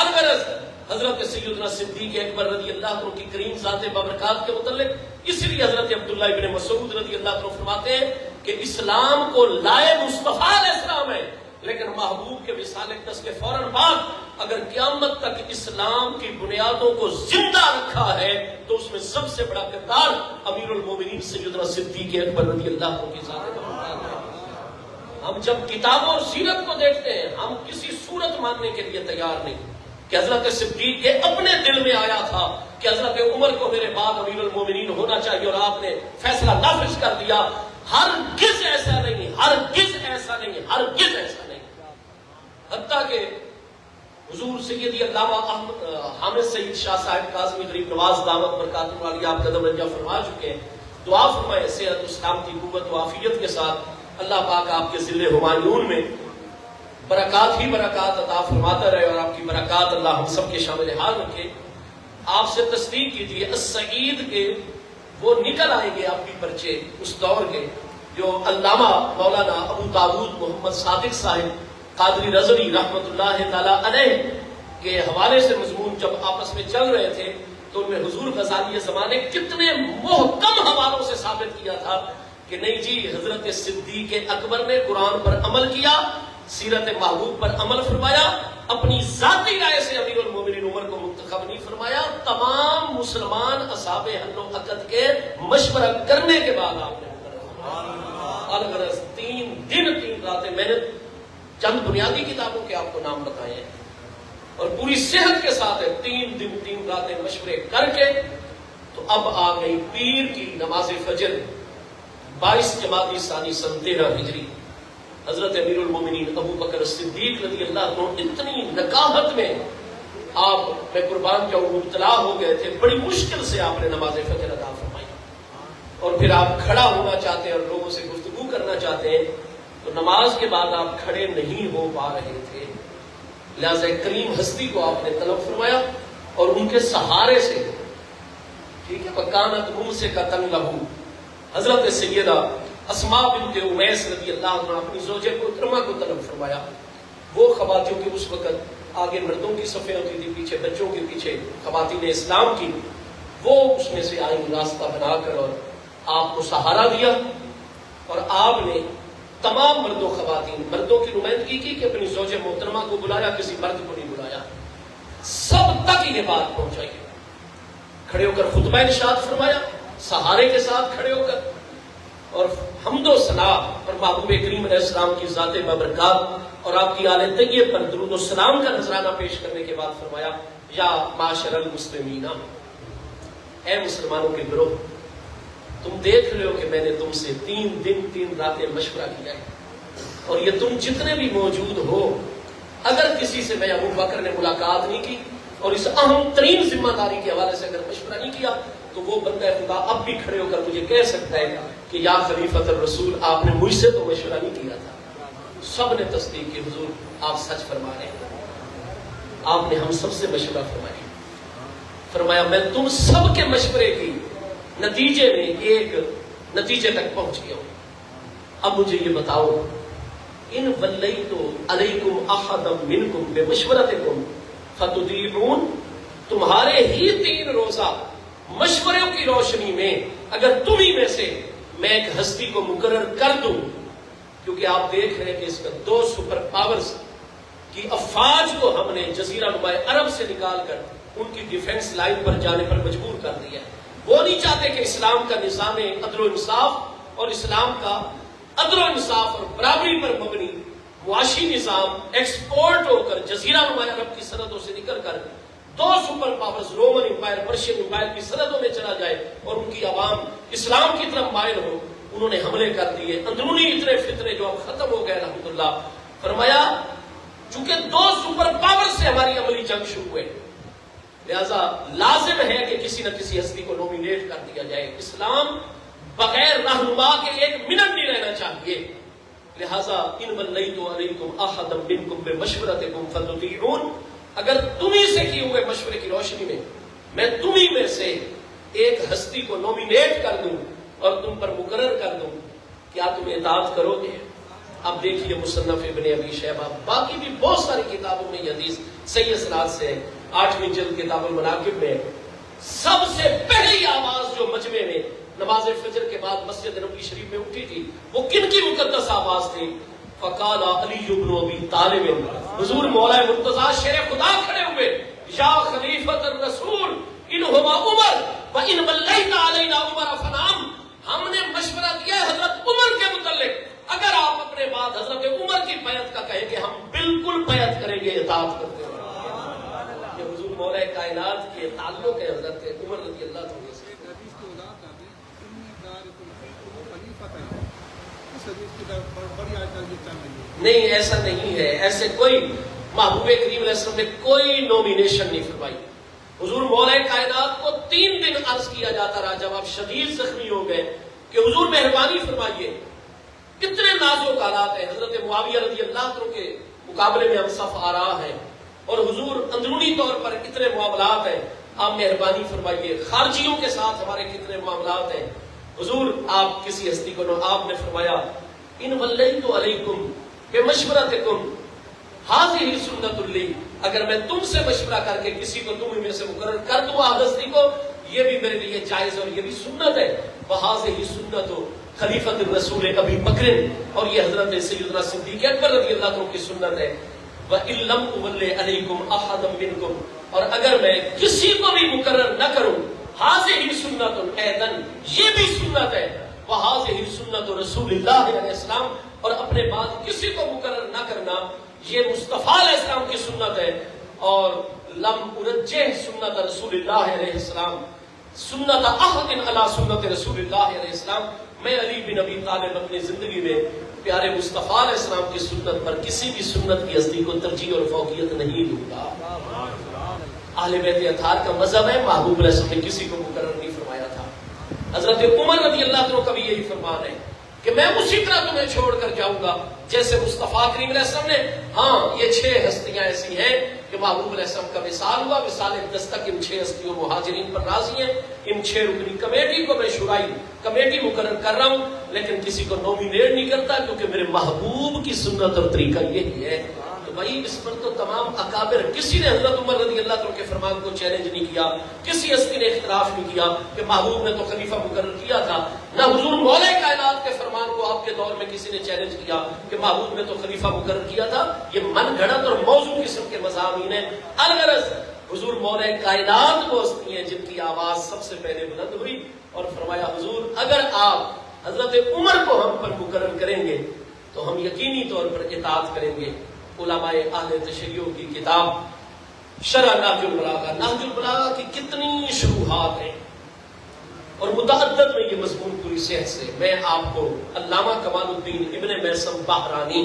الغرض حضرت سیدنا صدیق اکبر رضی اللہ عنہ کی کریم ذات بابرکات کے متعلق اس لیے حضرت عبداللہ ابن مسعود رضی اللہ عنہ فرماتے ہیں کہ اسلام کو لائے مصطفیٰ علیہ السلام ہے، لیکن محبوب کے وصال اقدس کے فوراً بعد اگر قیامت تک اسلام کی بنیادوں کو زندہ رکھا ہے تو اس میں سب سے بڑا کردار امیر المومنین سیدنا صدیق اکبر رضی اللہ عنہ کی ذات بابرکات ہے. ہم جب کتابوں اور سیرت کو دیکھتے ہیں ہم کسی صورت ماننے کے لیے تیار نہیں کہ حضرت صدیق کے اپنے دل میں آیا تھا کہ حضرت عمر کو میرے بعد امیر المومنین ہونا چاہیے اور آپ نے فیصلہ نافذ کر دیا. ہرگز ایسا نہیں، ہرگز ایسا نہیں، ہرگز ایسا نہیں. حتیٰ کہ حضور سیدی علامہ حامد سعید شاہ صاحب کاظمی غریب نواز دامت برکاتہ عالیہ آپ قدم رنجہ فرما چکے ہیں. دعا فرمائے صحت و سلامتی قوت و عافیت کے ساتھ اللہ پاک آپ کے ذل ہمایون میں برکات ہی برکات عطا فرماتا رہے اور آپ کی برکات اللہ ہم سب کے شامل حال رکھے. آپ سے تصدیق کیجیے السعید کے وہ نکل آئیں گے آپ کی پرچے اس دور کے جو علامہ مولانا ابو داود محمد صادق صاحب قادری رضوی رحمت اللہ تعالی علیہ کے حوالے سے مضمون جب آپس میں چل رہے تھے تو ان میں حضور غزالی زمانے کتنے محکم حوالوں سے ثابت کیا تھا کہ نہیں جی حضرت صدیق اکبر نے قرآن پر عمل کیا، سیرت محبوب پر عمل فرمایا، اپنی ذاتی رائے سے امیر المومنین عمر کو منتخب نہیں فرمایا. تمام مسلمان اصحاب حل و عقد کے مشورہ کرنے کے بعد آپ نے الغرض 3 دن 3 راتیں محنت، چند بنیادی کتابوں کے آپ کو نام بتائے ہیں اور پوری صحت کے ساتھ ہے. 3 دن 3 راتیں مشورے کر کے تو اب آ گئی پیر کی نماز فجر 22 جمادی ثانی سن 13 ہجری. حضرت امیر المومنین ابو بکر صدیق رضی اللہ عنہ اتنی نکاحت میں آپ میں قربان جاؤں مبتلا ہو گئے تھے، بڑی مشکل سے آپ نے نماز فجر ادا فرمائی، اور پھر آپ کھڑا ہونا چاہتے ہیں اور لوگوں سے گفتگو کرنا چاہتے ہیں، تو نماز کے بعد آپ کھڑے نہیں ہو پا رہے تھے، لہذا کریم ہستی کو آپ نے طلب فرمایا اور ان کے سہارے سے، ٹھیک ہے، وَكَانَتْ مُمْسِكَةً لَهُ، حضرت سیدہ اسماء بنت امیس رضی اللہ عنہ اپنی زوجہ محترمہ کو طلب فرمایا۔ وہ خواتین کے اس وقت آگے مردوں کی صفیں ہوتی تھی، پیچھے بچوں کے پیچھے خواتین اسلام کی، وہ اس میں سے آئیں راستہ بنا کر اور آپ کو سہارا دیا، اور آپ نے تمام مردوں خواتین مردوں کی نمائندگی کی کہ اپنی زوجہ محترمہ کو بلایا، کسی مرد کو نہیں بلایا، سب تک یہ بات پہنچائی، کھڑے ہو کر خطبہ ارشاد فرمایا سہارے کے ساتھ کھڑے ہو کر، اور حمد و ثنا اور محبوب کریم علیہ السلام کی ذات بابرکات اور آپ کی آل طیب پر درود و سلام کا نذرانہ پیش کرنے کے بعد فرمایا یا معاشر المسلمین، اے مسلمانوں کے گروہ، تم دیکھ رہے ہو کہ میں نے تم سے 3 دن 3 راتیں مشورہ کیا ہے، اور یہ تم جتنے بھی موجود ہو، اگر کسی سے میں ابو بکر نے ملاقات نہیں کی اور اس اہم ترین ذمہ داری کے حوالے سے اگر مشورہ نہیں کیا، تو وہ بندہ خدا اب بھی کھڑے ہو کر مجھے کہہ سکتا ہے کہ یا خلیفۃ الرسول، آپ نے مجھ سے تو مشورہ نہیں کیا تھا۔ سب نے تصدیق کی، حضور آپ سچ فرما رہے ہیں، آپ نے ہم سب سے مشورہ فرمایا، فرمایا میں تم سب کے مشورے کی نتیجے میں ایک نتیجے تک پہنچ گیا ہوں، اب مجھے یہ بتاؤ، ان ولیت علیکم احدا منکم بمشورتکم فتطیعون، تمہارے ہی 3 روزہ مشوروں کی روشنی میں اگر تمہیں میں سے میں ایک ہستی کو مقرر کر دوں، کیونکہ آپ دیکھ رہے ہیں کہ اس میں 2 سپر پاورز کی افواج کو ہم نے جزیرہ نما عرب سے نکال کر ان کی ڈیفنس لائن پر جانے پر مجبور کر دیا ہے۔ وہ نہیں چاہتے کہ اسلام کا نظام عدل و انصاف اور اسلام کا عدل و انصاف اور برابری پر مبنی معاشی نظام ایکسپورٹ ہو کر جزیرہ نما عرب کی سرحدوں سے نکل کر 2 super powers Roman empire, Persian empire کی سرحدوں میں چلا جائے اور ان کی عوام اسلام کی طرف مائل ہو۔ انہوں نے حملے کر دیے، اندرونی اتنے فتنے جو اب ختم ہو گئے الحمدللہ۔ فرمایا چونکہ 2 سپر پاور سے ہماری عملی جنگ شروع ہوئے، لہذا لازم ہے کہ کسی نہ کسی ہستی کو نومینیٹ کر دیا جائے، اسلام بغیر رہنما کے 1 منٹ نہیں رہنا چاہیے، لہذا ان ولیت علیکم احدا منکم بمشورتکم فتطیعون، اگر تمہیں سے کیے ہوئے مشورے کی روشنی میں تمہیں میں سے ایک ہستی کو نومینیٹ کر دوں اور تم پر مقرر کر دوں، کیا تم اطاعت کرو گے؟ اب دیکھیے مصنف ابن ابی شیبہ، باقی بھی بہت ساری کتابوں میں یہ حدیث صحیح اسناد سے 8ویں جلد کتاب المناقب میں سب سے پہلی آواز جو مجمع میں نماز فجر کے بعد مسجد نبوی شریف میں اٹھی تھی، وہ کن کی مقدس آواز تھی؟ فقال علی بن ابی طالب، حضور مولا مرتضیٰ شیر خدا کھڑے ہوئے، یا خلیفۃ الرسول انہما عمر وان ولیت علینا عمر فنام، ہم نے مشورہ دیا ہے حضرت عمر کے متعلق، اگر آپ اپنے بعد حضرت عمر کی بیعت کا کہیں کہ ہم بالکل بیعت کریں گے، اطاعت کرتے ہیں۔ یہ حضور مولا کائنات کے تعلق ہے حضرت عمر رضی اللہ عنہ سے۔ نہیں، ایسا نہیں ہے، ایسے کوئی محبوب کریم علیہ السلام نے کوئی نومینیشن نہیں فرمائی۔ حضور مولا کائنات کو 3 دن عرض کیا جاتا رہا جب آپ شدید زخمی ہو گئے کہ حضور مہربانی فرمائیے، کتنے نازک حالات ہیں، حضرت معاویہ رضی اللہ عنہ کے مقابلے میں ہم صف آ رہا ہے اور حضور اندرونی طور پر کتنے معاملات ہیں، آپ مہربانی فرمائیے، خارجیوں کے ساتھ ہمارے کتنے معاملات ہیں، حضور آپ کسی ہستی کو آپ نے فرمایا ان ولیت علیکم بمشورتکم ھذہ سنت لی، اگر میں تم سے مشورہ کر کے کسی کو تم میں سے مقرر کر دوں ہستی کو، یہ بھی میرے لیے جائز اور یہ بھی سنت ہے، وھذہ سنت خلیفۃ الرسول ابی بکر، اور یہ حضرت سیدنا صدیق اکبر رضی اللہ عنہ کی سنت ہے، وَإِن لَمْ أُوَلِّ عَلَيْكُمْ أَحَدًا مِّنْكُمْ، اور اگر میں کسی کو بھی مقرر نہ کروں، ھذہ سنت ایضاً، یہ بھی سنت ہے، وَھذہ سنت رسول اللہ علیہ السلام، اور اپنے بعد کسی کو مقرر نہ کرنا یہ مصطفیٰ علیہ السلام کی سنت ہے، اور لم ارجح سنت رسول اللہ علیہ السلام سنت احد علی سنت رسول اللہ علیہ السلام، میں علی بن ابی طالب اپنی زندگی میں پیارے مصطفیٰ علیہ السلام کی سنت پر کسی بھی سنت کی ہستی کو ترجیح اور فوقیت نہیں دوں گا۔ اہل بیت اطہار کا مذہب ہے، محبوب علیہ السلام نے کسی کو مقرر نہیں فرمایا تھا۔ حضرت عمر رضی اللہ عنہ کا بھی یہی فرمان ہے کہ میں اسی طرح تمہیں چھوڑ کر جاؤں گا جیسے مصطفیٰ کریم علیہ السلام نے۔ ہاں، یہ 6 ہستیاں ایسی ہیں کہ محبوب علیہ السلام کا وصال ہوا، وصال دستک ان 6 ہستیوں مہاجرین پر راضی ہیں۔ ان 6 رکنی کمیٹی کو میں شورائی کمیٹی مقرر کر رہا ہوں، لیکن کسی کو نومینیٹ نہیں کرتا، کیونکہ میرے محبوب کی سنت اور طریقہ یہی ہے۔ تو بھائی اس پر تو تمام اکابر، کسی نے حضرت عمر رضی اللہ عنہ کے فرمان کو چیلنج نہیں کیا، کسی ہستی نے اختلاف نہیں کیا کہ محبوب نے تو خلیفہ مقرر کیا تھا، نہ حضور مولا کائنات کے فرمان کو آپ کے دور میں کسی نے چیلنج کیا کہ محبوب نے تو خلیفہ مقرر کیا تھا۔ یہ من گھڑت اور موضوع قسم کے مضامین ہیں۔ الغرض حضور مولا کائنات وہ ہستی ہیں جن کی آواز سب سے پہلے بلند ہوئی، اور فرمایا حضور اگر آپ حضرت عمر کو ہم پر مقرر کریں گے تو ہم یقینی طور پر اطاعت کریں گے۔ علماء اہل تشیع کی کتاب شرح نہج البلاغہ، نہج البلاغہ کی کتنی شروحات ہیں اور متعدد میں یہ مضمون پوری صحت سے۔ میں آپ کو علامہ کمال الدین ابن میثم بحرانی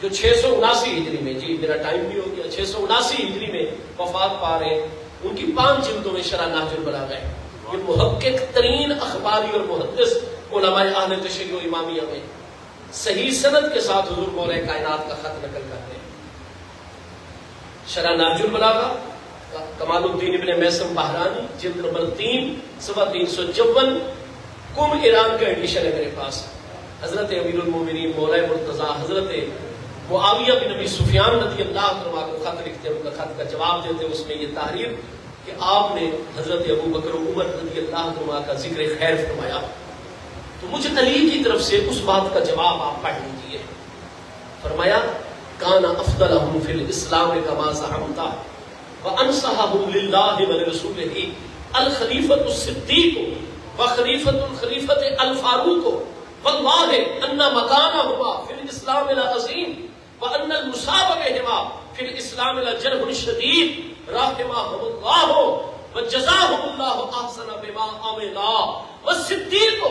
جو 679 ہجری میں، جی میرا ٹائم بھی ہو گیا، 679 ہجری میں وفات پا رہے ہیں، ان کی 5 جلدوں میں شرح نہج البلاغہ ہے۔ یہ محقق ترین اخباری اور محدث علماء اہل تشیع امامیہ میں صحیح سند کے ساتھ حضور مولا کائنات کا خط نقل کرتے ہیں۔ شرح نہج البلاغہ کمال الدین ابن میثم بحرانی، جلد نمبر 3 صفحہ 354، قم ایران کا ایڈیشن ہے میرے پاس۔ حضرت امیر المومنین مولا مرتضیٰ حضرت معاویہ بن ابی سفیان رضی اللہ عنہ کو خط لکھتے ہیں، ان کا خط کا جواب دیتے ہیں، اس میں یہ تحریر کہ آپ نے حضرت ابو بکر و عمر رضی اللہ عنہ کا ذکر خیر فرمایا، تو مجھے علی کی طرف سے اس بات کا جواب آپ پڑھ لیجیے۔ فرمایا کان افضلہم فی الاسلام کما زعمت وانصحہم للہ ولرسولہ الخلیفۃ الصدیق وخلیفۃ الخلیفۃ الفاروق واللہ ان مکانہما فی الاسلام العظیم وان المصاب بہما فی الاسلام لجرح شدید رحمہم اللہ وجزاہم اللہ احسن بما عملا والصدیق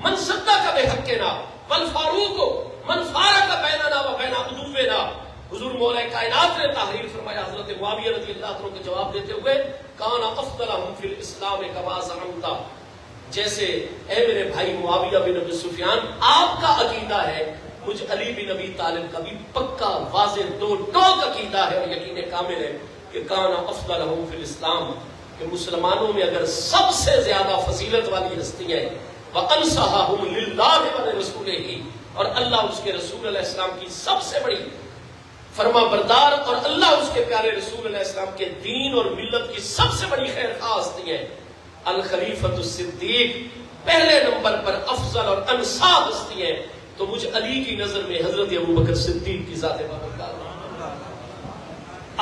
من صدق بحقنا والفاروق من فارق بیننا و بین عدونا۔ حضور مولا کائنات نے تحریر فرمایا حضرت معاویہ رضی اللہ عنہ کو جواب دیتے ہوئے، کان افضلہم فی الاسلام کما زعمت، جیسے اے میرے بھائی معاویہ بن ابی سفیان آپ کا عقیدہ ہے، مجھ علی بن ابی طالب کا بھی پکا واضح دو ٹوک عقیدہ ہے اور یقین کامل ہے کہ کان افضلہم فی الاسلام، کہ مسلمانوں میں اگر سب سے زیادہ فضیلت والی ہستی ہے وَأَنْصَحَهُمْ لِلَّهِ وَلِرَسُولِهِ، اور اللہ اس کے رسول علیہ السلام کی سب سے بڑی فرما بردار اور اللہ اس کے پیارے رسول علیہ السلام کے دین اور ملت کی سب سے بڑی خیر خواہ ہستی ہے الخلیفۃ الصدیق، پہلے نمبر پر افضل اور انصاف ہستی ہے، تو مجھ علی کی نظر میں حضرت ابو بکر صدیق کی ذات بابرکات۔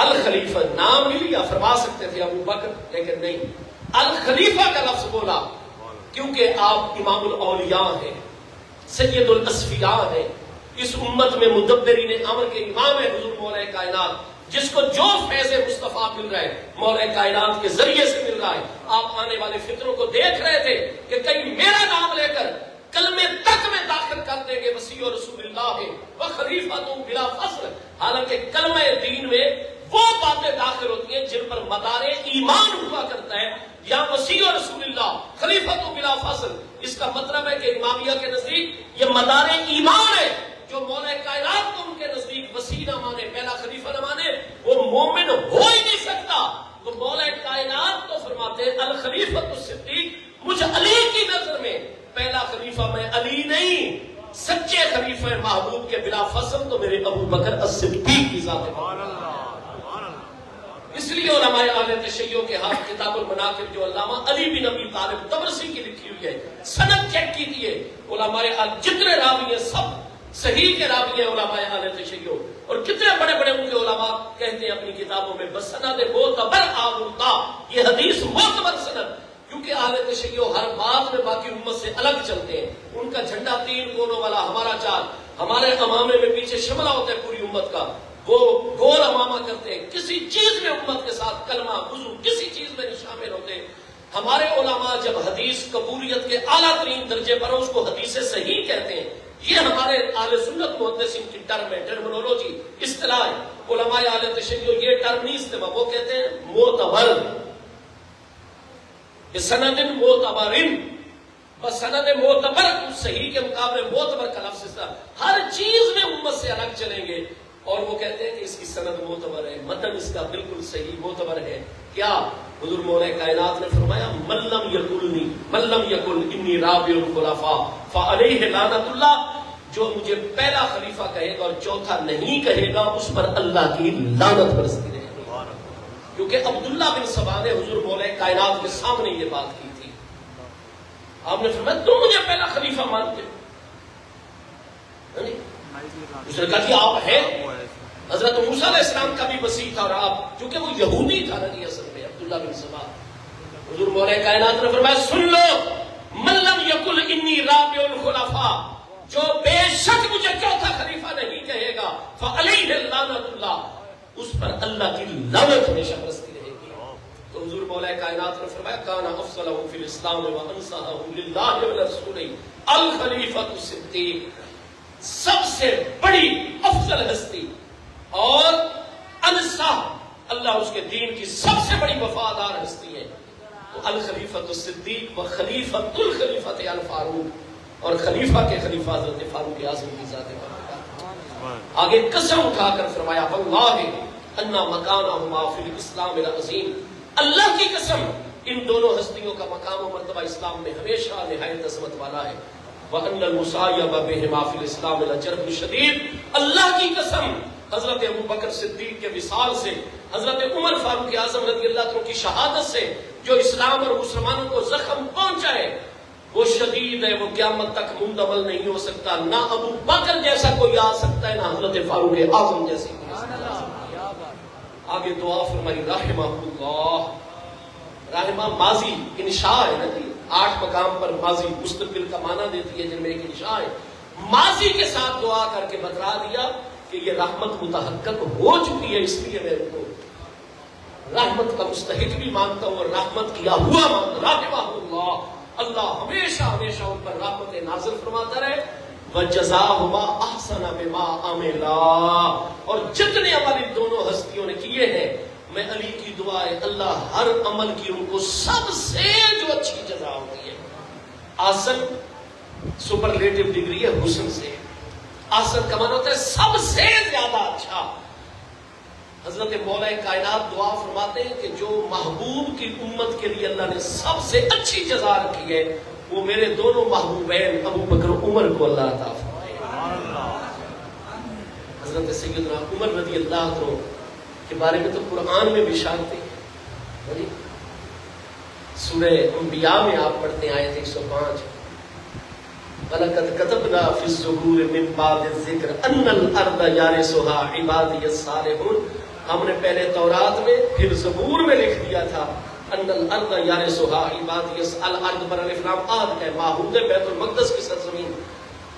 الخلیفہ نام نہیں لیا، فرما سکتے تھے ابو بکر لیکن نہیں، الخلیفہ کا لفظ بولا کیونکہ آپ امام الاولیاء ہیں، سید الاصفیاء ہیں، اس امت میں مدبرین امر کے امام ہے حضور مولا کائنات، جس کو جو فیض مصطفیٰ مل رہا ہے مولا کائنات کے ذریعے سے مل رہا ہے۔ آپ آنے والے فتنوں کو دیکھ رہے تھے کہ کئی میرا نام لے کر کلمے تک میں داخل کر دیں گے مسیح اور رسول اللہ و خلیفۃ بلا فصل، حالانکہ کلمہ دین میں وہ باتیں داخل ہوتی ہیں جن پر مدار ایمان ہوا کرتا ہے، یا مسیح اور رسول اللہ خلیفۃ بلا فصل، اس کا مطلب ہے کہ امامیہ کے نزدیک یہ مدار ایمان ہے۔ جو مولا کائنات کو ان کے نزدیک وسیع نہ مانے، پہلا خلیفہ نہ مانے، وہ مومن ہو ہی نہیں سکتا۔ تو مولا کائنات تو فرماتے ہیں الخلیفۃ الصدیق، مجھ علی کی نظر میں پہلا خلیفہ میں علی نہیں، سچے خلیفہ محبوب کے بلا فصل تو میرے ابو بکر الصدیق کی ذات ہے۔ اس لیے علماء اہل تشیع کے ہاتھ کتاب المناقب جو علامہ علی بن ابی طالب طبرسی کی لکھی ہوئی ہے، سند چیک کیجیے، علماء جتنے راوی ہیں سب صحیح کے راوی ہیں علماء اہل تشیع، اور کتنے بڑے بڑے ان کے علماء کہتے ہیں اپنی کتابوں میں بسند معتبر آورتا، یہ حدیث معتبر سند، کیونکہ اہل تشیع ہر بات میں باقی امت سے الگ چلتے ہیں، ان کا جھنڈا 3 کونوں والا، ہمارا 4، ہمارے امامے میں پیچھے شملہ ہوتا ہے پوری امت کا، وہ گول امامہ کرتے ہیں، کسی چیز میں امت کے ساتھ کلمہ وضو کسی چیز میں نہیں شامل ہوتے۔ ہمارے علماء جب حدیث قبولیت کے اعلیٰ ترین درجے پر اس کو حدیث صحیح کہتے ہیں، یہ ہمارے اہل سنت محدثین کی ٹرم ہے، ٹرمنالوجی، اصطلاح ہے۔ علماء اہل تشیع یہ ٹرم نہیں استعمال، وہ کہتے ہیں معتبر بسند معتبر، بسند معتبر صحیح کے مقابلے معتبر کا لفظ استعمال، ہر چیز میں امت سے الگ چلیں گے، اور وہ کہتے ہیں کہ اس کی سند معتبر ہے، متن اس کا بالکل صحیح معتبر ہے۔ کیا حضور مولا کائنات نے فرمایا من لم یقل انی رابع الخلفاء فعلیہ لعنت اللہ، جو مجھے پہلا خلیفہ کہے گا اور چوتھا نہیں کہے گا اس پر اللہ کی لعنت برستی رہے گی۔ کیونکہ عبداللہ بن سبا نے حضور مولا کائنات کے سامنے یہ بات کی تھی، آپ نے فرمایا تم مجھے پہلا خلیفہ مانتے ہو؟ اس نے کہا کہ آپ ہیں، حضرت موسیٰ علیہ السلام کا بھی مسیح تھا، اور آپ چونکہ وہ یہودی تھا نا جی اصل میں عبداللہ بن سبا، حضور مولا کائنات نے فرمایا سن لو من لم یقل انی رابع الخلفاء، جو بے شک مجھے چوتھا خلیفہ نہیں کہے گا فعلیہ لعنت اللہ، اس پر اللہ کی لعنت ہمیشہ برستی رہے گی۔ تو حضور مولا کائنات نے فرمایا کان افضلهم فی الاسلام وانصحهم للہ ولرسولہ الخلیفۃ الصدیق، سب سے بڑی افضل ہستی اور انصح اللہ اس کے دین کی سب سے بڑی وفادار ہستی ہے تو الخلیفۃ الصدیق و خلیفۃ الخلیفۃ الفاروق، اور خلیفہ کے خلیفہ حضرت فاروق اعظم کی ذات بارکات۔ آگے قسم اٹھا کر فرمایا واللہ انا مکانہما فی الاسلام العظیم، اللہ کی قسم ان دونوں ہستیوں کا مقام و مرتبہ اسلام میں ہمیشہ نہایت عظمت والا ہے۔ وَأَنَّ الْمُسَايَبَ بِهِمَا فِي الْإِسْلَامِ لَجَرْبٌ شَدِيدٌ، اللہ کی قسم حضرت ابو بکر صدیق کے وصال سے، حضرت عمر فاروق اعظم رضی اللہ عنہ کی شہادت سے جو اسلام اور مسلمانوں کو زخم پہنچا ہے وہ شدید ہے، وہ قیامت تک مندمل نہیں ہو سکتا، نہ ابو بکر جیسا کوئی آ سکتا ہے، نہ حضرت فاروق اعظم جیسی کوئی آ سکتا ہے۔ آگے دعا فرمائی رحمہ اللہ، رحمہ ماضی انشاء ہے نا جی، 8 مقام پر ماضی مستقبل کا معنی دیتی ہے جن میں ایک انشاء ہے، ماضی کے ساتھ دعا کر کے بتلا دیا کہ یہ رحمت متحقق ہو چکی ہے، اس لیے میں ان کو رحمت کا مستحق بھی مانتا ہوں اور رحمت کیا ہوا مانتا ہوں۔ رحمہ اللہ، اللہ ہمیشہ ہمیشہ ان پر رحمت نازل فرماتا رہے۔ وَجَزَاهُمَا أَحْسَنَ بِمَا عَمِلَا، اور جتنے عمل ان دونوں ہستیوں نے کیے ہیں میں علی کی دعا ہے اللہ ہر عمل کی ان کو سب سے جو اچھی جزا ہوتی ہے، آسن سپرلیٹو ڈگری ہے حسن سے، آسن کا معنی ہوتا ہے سب سے زیادہ اچھا۔ حضرت مولا کائنات دعا فرماتے ہیں کہ جو محبوب کی امت کے لیے اللہ نے سب سے اچھی جزا رکھی ہے وہ میرے دونوں محبوبین ابو بکر عمر کو اللہ عطا فرمائے۔ حضرت سیدنا عمر رضی اللہ عنہ کے بارے میں تو قرآن میں بھی شانتی ہے، سورہ انبیاء میں آپ پڑھتے ہیں آیت 105 وَلَقَدْ كَتَبْنَا فِي الزُّبُورِ مِن بَعْدِ الذِّكْرِ أَنَّ الْأَرْضَ يَرِثُهَا عِبَادِيَ الصَّالِحُونَ، ہم نے پہلے تورات میں پھر زبور میں لکھ دیا تھا ان الارض یارثها عبادی، الارض پر الف لام عہد ہے، معہود ہے بیت المقدس کی سرزمین۔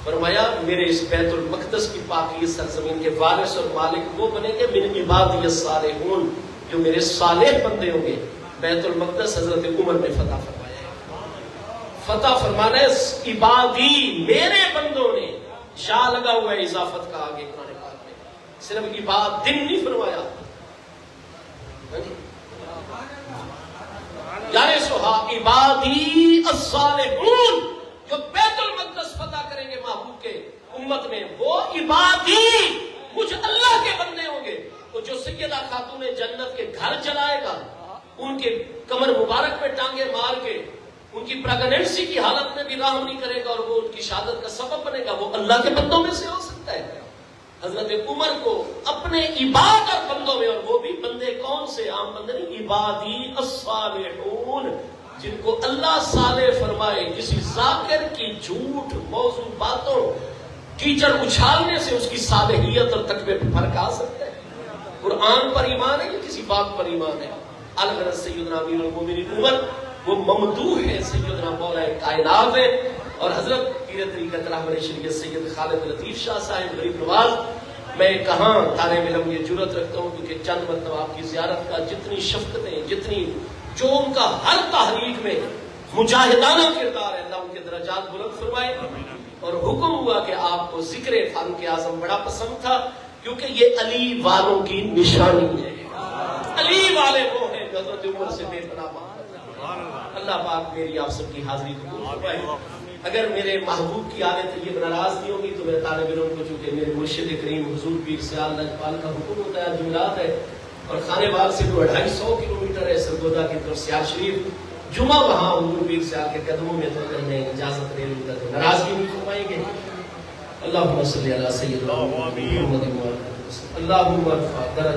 فرمایا میرے اس بیت المقدس کی پاکی سرزمین کے وارث اور مالک وہ بنیں گے من عبادی الصالحون، جو میرے صالح بندے ہوں گے۔ بیت المقدس حضرت عمر نے فتح فرمایا ہے، فتح فرمانا ہے عبادی میرے بندوں نے، شاہ لگا ہوا ہے اضافت کا آگے قرآن پاک میں، صرف عباد دن نہیں فرمایا، یارثها عبادی الصالحون، جو بیت المقدس فتح کریں گے محبوب کے امت میں وہ عبادی مجھ اللہ کے بندے ہوں گے۔ تو جو سیدہ خاتون جنت کے گھر جلائے گا ان کے کمر مبارک میں ٹانگے مار کے ان کی پریگننسی کی حالت میں بھی رحم نہیں کرے گا اور وہ ان کی شہادت کا سبب بنے گا، وہ اللہ کے بندوں میں سے ہو سکتا ہے۔ حضرت عمر کو اپنے عباد اور بندوں میں، اور وہ بھی بندے کون سے؟ عام بندے نہیں، عبادی الصالحون، جن کو اللہ صالح فرمائے۔ کسی ذاکر کی جھوٹ موضوع باتوں ٹیچر اچھالنے سے اس کی صالحیت اور تقوی پہ فرق آ سکتا ہے۔ قرآن پر ایمان ہے یا کسی بات پر ایمان ہے؟ الغرض سیدنا امیر المومنین عمر وہ ممدوح ہے، سیدنا مولا کائنات ہے، اور حضرت پیر طریقت رہبر شریعت سید خالد لطیف شاہ صاحب غریب نواز، میں کہاں طالب علم یہ جرت رکھتا ہوں کیونکہ چند مرتبہ آپ کی زیارت کا جتنی شفقتیں، جتنی جو ان کا ہر تحریک میں مجاہدانہ کردار ہے، اللہ ان کے درجات بلند فرمائے۔ اور حکم ہوا کہ آپ کو ذکر فاروق اعظم بڑا پسند تھا، کیونکہ یہ علی والوں کی نشانی ہے۔ علی والے وہ ہیں جو حضرت عمر سے بے پناہ محبت رکھتے ہیں۔ اللہ پاک میری آپ سب کی حاضری قبول فرمائے۔ اگر میرے محبوب کی آل طیب ناراض نہیں ہوگی تو میرے طالب علم کو، چونکہ میرے مرشد کریم حضور پیر سیال لجپال کا حکم ہوتا ہے، جمعرات ہے اور خانے باغ سے 250 کلومیٹر ہے سرگودا کی طرف سیال شریف، جمعہ وہاں حضور پیر سیال کے قدموں میں تو کرنے اجازت لے لوں تک ناراضگی نہیں فرمائیں گے۔ اللہم صلی علی سیدنا محمد اللہم ارفع درجات